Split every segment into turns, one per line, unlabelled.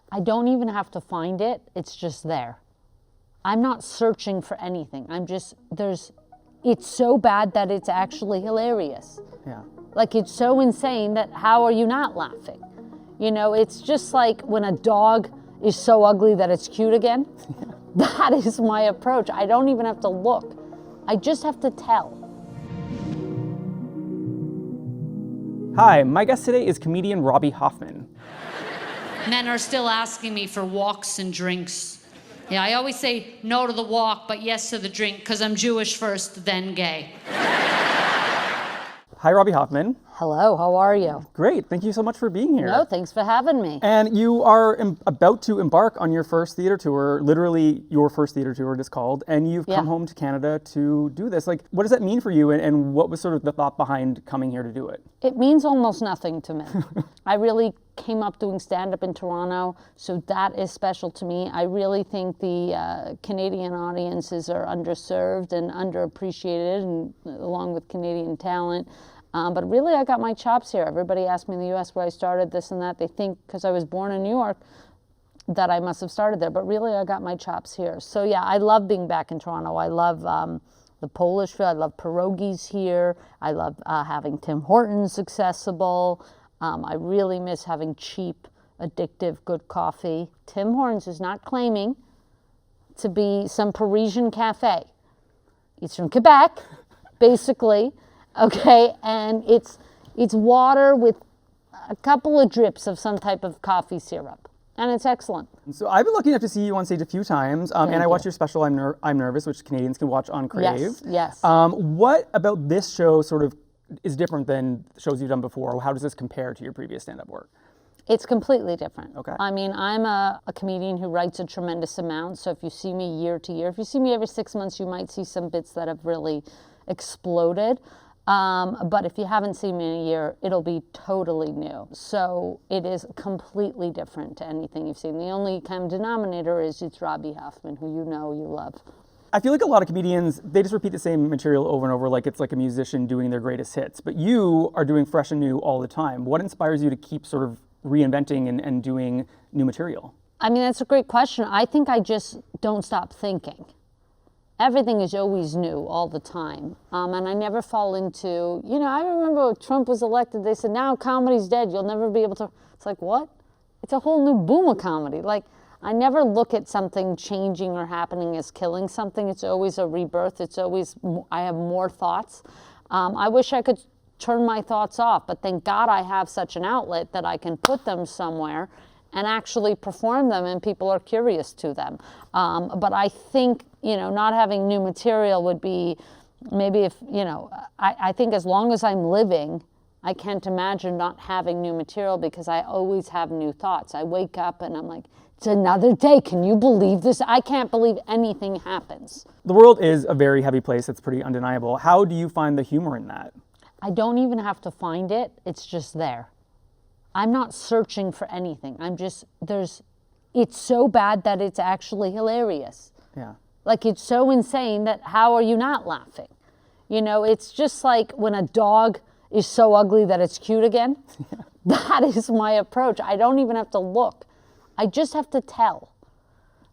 I don't even have to find it. It's just there. I'm not searching for anything. It's so bad that it's actually hilarious.
Yeah.
Like, it's so insane that how are you not laughing? You know, it's just like when a dog is so ugly that it's cute again. That is my approach. I don't even have to look. I just have to tell.
Hi, my guest today is comedian Robby Hoffman.
Men are still asking me for walks and drinks. Yeah, I always say no to the walk, but yes to the drink, because I'm Jewish first, then gay.
Hi, Robby Hoffman.
Hello, how are you?
Great, thank you so much for being here.
No, thanks for having me.
And you are about to embark on your first theater tour, literally your first theater tour it is called, and you've come home to Canada to do this. Like, what does that mean for you, and what was sort of the thought behind coming here to do it?
It means almost nothing to me. I really came up doing stand-up in Toronto, so that is special to me. I really think the Canadian audiences are underserved and underappreciated, and along with Canadian talent. But really, I got my chops here. Everybody asked me in the U.S. where I started, this and that. They think because I was born in New York that I must have started there. But really, I got my chops here. So yeah, I love being back in Toronto. I love the Polish food. I love pierogies here. I love having Tim Hortons accessible. I really miss having cheap, addictive, good coffee. Tim Hortons is not claiming to be some Parisian cafe. It's from Quebec, basically. Okay, and it's water with a couple of drips of some type of coffee syrup, and it's excellent.
So I've been lucky enough to see you on stage a few times, and I watched your special, I'm Nervous, which Canadians can watch on Crave.
Yes.
What about this show sort of is different than shows you've done before? How does this compare to your previous stand-up work?
It's completely different.
Okay.
I mean, I'm a comedian who writes a tremendous amount, so if you see me year to year, if you see me every 6 months, you might see some bits that have really exploded. But if you haven't seen me in a year, it'll be totally new. So it is completely different to anything you've seen. The only common denominator is it's Robby Hoffman, who you know you love.
I feel like a lot of comedians, they just repeat the same material over and over, like it's like a musician doing their greatest hits. But you are doing fresh and new all the time. What inspires you to keep sort of reinventing and doing new material?
I mean, that's a great question. I think I just don't stop thinking. Everything is always new all the time. And I never fall into, you know, I remember when Trump was elected, they said, now comedy's dead, you'll never be able to. It's like, what? It's a whole new boom of comedy. Like, I never look at something changing or happening as killing something. It's always a rebirth. It's always, I have more thoughts. I wish I could turn my thoughts off, but thank God I have such an outlet that I can put them somewhere and actually perform them, and people are curious to them. But I think, you know, not having new material would be, maybe if, you know, I think as long as I'm living, I can't imagine not having new material because I always have new thoughts. I wake up and I'm like, it's another day. Can you believe this? I can't believe anything happens.
The world is a very heavy place. That's pretty undeniable. How do you find the humor in that?
I don't even have to find it. It's just there. I'm not searching for anything. It's so bad that it's actually hilarious.
Yeah.
Like, it's so insane that how are you not laughing? You know, it's just like when a dog is so ugly that it's cute again. That is my approach. I don't even have to look. I just have to tell.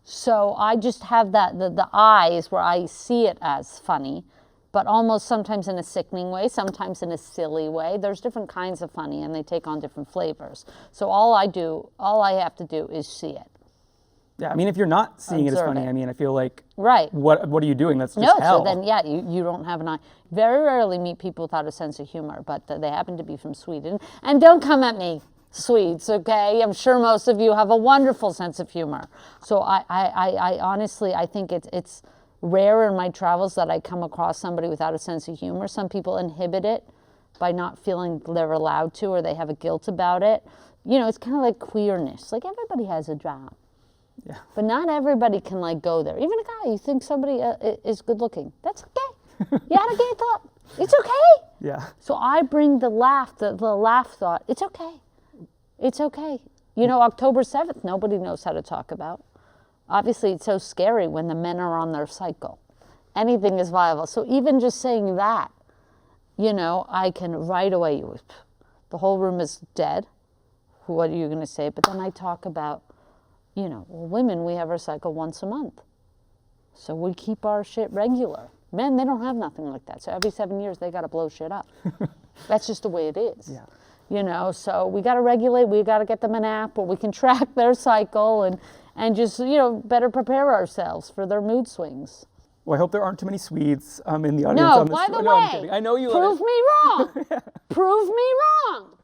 So I just have that, the eyes where I see it as funny, but almost sometimes in a sickening way, sometimes in a silly way. There's different kinds of funny, and they take on different flavors. So all I have to do is see it.
Yeah, I mean, if you're not seeing it as funny,
it.
I mean, I feel like,
right.
What are you doing? That's just
no,
hell.
So then, yeah, you don't have an eye. Very rarely meet people without a sense of humor, but they happen to be from Sweden. And don't come at me, Swedes, okay? I'm sure most of you have a wonderful sense of humor. So I honestly, I think it's rare in my travels that I come across somebody without a sense of humor. Some people inhibit it by not feeling they're allowed to, or they have a guilt about it. You know, it's kind of like queerness. Like, everybody has a job.
Yeah.
But not everybody can, like, go there. Even a guy, you think somebody is good looking. That's okay. You had a gay thought. It's okay.
Yeah.
So I bring the laugh thought. It's okay. It's okay. You know, October 7th, nobody knows how to talk about. Obviously, it's so scary when the men are on their cycle. Anything is viable. So even just saying that, you know, I can right away, the whole room is dead. What are you going to say? But then I talk about women, we have our cycle once a month. So we keep our shit regular. Men, they don't have nothing like that. So every 7 years, they got to blow shit up. That's just the way it is.
Yeah.
So we got to regulate. We got to get them an app where we can track their cycle and just, better prepare ourselves for their mood swings.
Well, I hope there aren't too many Swedes in the audience.
No,
on this.
by the
No, I'm
way,
kidding. I know you
prove
love it.
me wrong. Prove me wrong.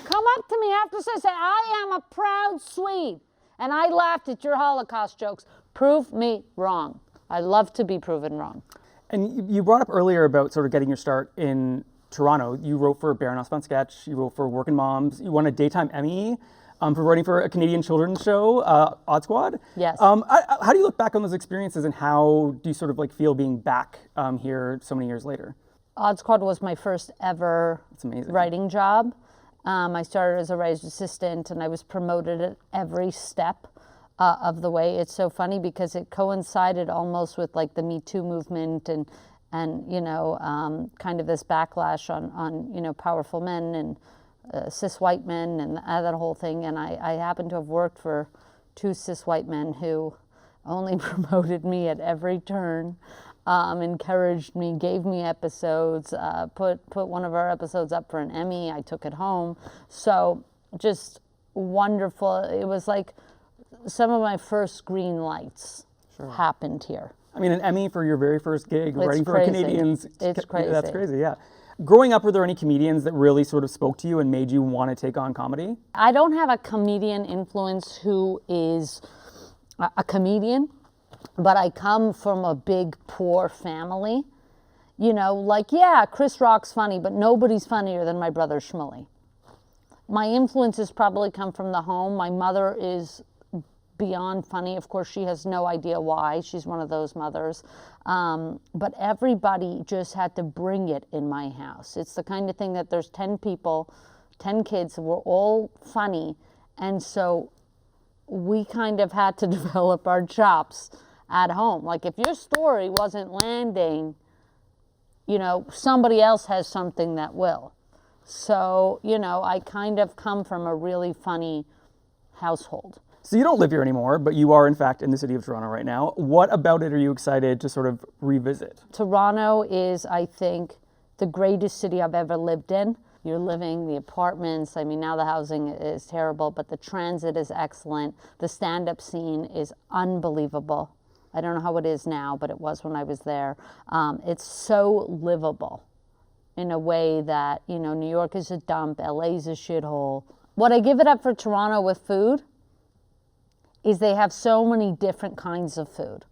Come up to me after this and say, I am a proud Swede. And I laughed at your Holocaust jokes. Prove me wrong. I love to be proven wrong.
And you brought up earlier about sort of getting your start in Toronto. You wrote for Baroness von Sketch. You wrote for Working Moms. You won a Daytime Emmy for writing for a Canadian children's show, Odd Squad.
Yes.
How do you look back on those experiences, and how do you sort of like feel being back here so many years later?
Odd Squad was my first ever writing job. I started as a writer's assistant, and I was promoted at every step of the way. It's so funny because it coincided almost with like the Me Too movement and kind of this backlash on powerful men and cis white men and that whole thing. And I happened to have worked for 2 cis white men who only promoted me at every turn, encouraged me, gave me episodes, put one of our episodes up for an Emmy. I took it home. So just wonderful. It was like some of my first green lights happened here.
I mean, an Emmy for your very first gig,
It's
writing for
crazy.
Canadians.
It's crazy.
That's crazy, yeah. Growing up, were there any comedians that really sort of spoke to you and made you want to take on comedy?
I don't have a comedian influence who is a comedian, but I come from a big, poor family. Chris Rock's funny, but nobody's funnier than my brother Shmuley. My influences probably come from the home. My mother is beyond funny. Of course, she has no idea why. She's one of those mothers. But everybody just had to bring it in my house. It's the kind of thing that there's 10 people, 10 kids, we're all funny. And so we kind of had to develop our chops at home. Like if your story wasn't landing, somebody else has something that will. So, I kind of come from a really funny household.
So you don't live here anymore, but you are in fact in the city of Toronto right now. What about it are you excited to sort of revisit?
Toronto is, I think, the greatest city I've ever lived in. You're living, the apartments, now the housing is terrible, but the transit is excellent. The stand-up scene is unbelievable. I don't know how it is now, but it was when I was there. It's so livable in a way that, New York is a dump, LA's a shithole. What I give it up for Toronto with food is they have so many different kinds of food.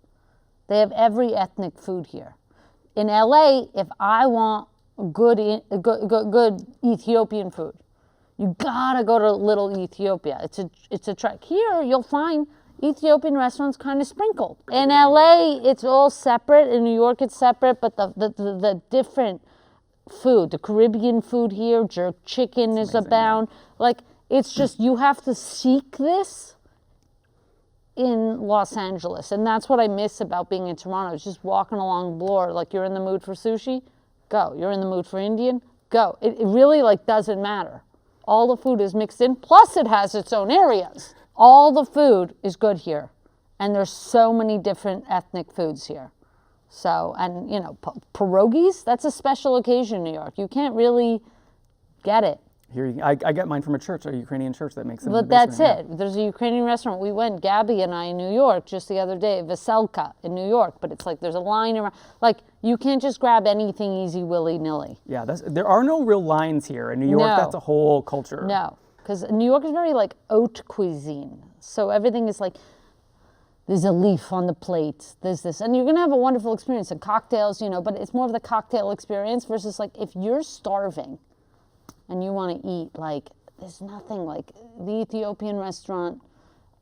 They have every ethnic food here. In LA, if I want good Ethiopian food, you gotta go to Little Ethiopia. It's a trek. Here, you'll find Ethiopian restaurants kind of sprinkled. In LA, it's all separate. In New York, it's separate, but the different food, the Caribbean food here, jerk chicken is abound. Like, it's just, you have to seek this in Los Angeles. And that's what I miss about being in Toronto. It's just walking along Bloor, like you're in the mood for sushi, go. You're in the mood for Indian, go. It really doesn't matter. All the food is mixed in, plus it has its own areas. All the food is good here. And there's so many different ethnic foods here. So, and pierogies, that's a special occasion in New York. You can't really get it.
Here, I get mine from a church, a Ukrainian church that makes them.
But that's it. There's a Ukrainian restaurant. We went, Gabby and I, in New York just the other day, Veselka in New York. But it's like there's a line around. Like, you can't just grab anything easy willy-nilly.
Yeah, there are no real lines here. In New York, that's a whole culture.
No, because New York is very like haute cuisine. So everything is like, there's a leaf on the plate, there's this. And you're going to have a wonderful experience and cocktails, but it's more of the cocktail experience versus like if you're starving and you want to eat, like, there's nothing like the Ethiopian restaurant,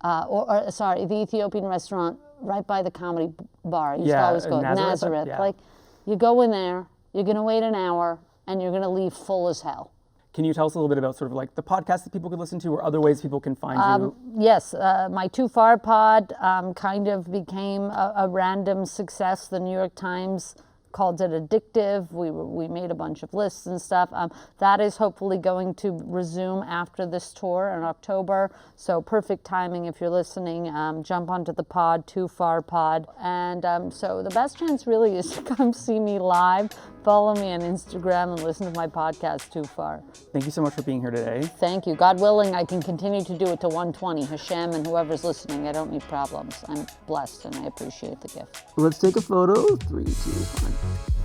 the Ethiopian restaurant right by the comedy bar. You used to always go, Nazareth.
Yeah.
Like, you go in there, you're going to wait an hour, and you're going to leave full as hell.
Can you tell us a little bit about sort of like the podcast that people could listen to or other ways people can find you?
Yes, my Too Far pod kind of became a random success. The New York Times called it addictive. We made a bunch of lists and stuff. That is hopefully going to resume after this tour in October. So perfect timing if you're listening. Jump onto the pod, Too Far Pod. And so the best chance really is to come see me live. Follow me on Instagram and listen to my podcast, Too Far.
Thank you so much for being here today.
Thank you. God willing, I can continue to do it to 120. Hashem and whoever's listening, I don't need problems. I'm blessed and I appreciate the gift.
Let's take a photo. 3, 2, 1.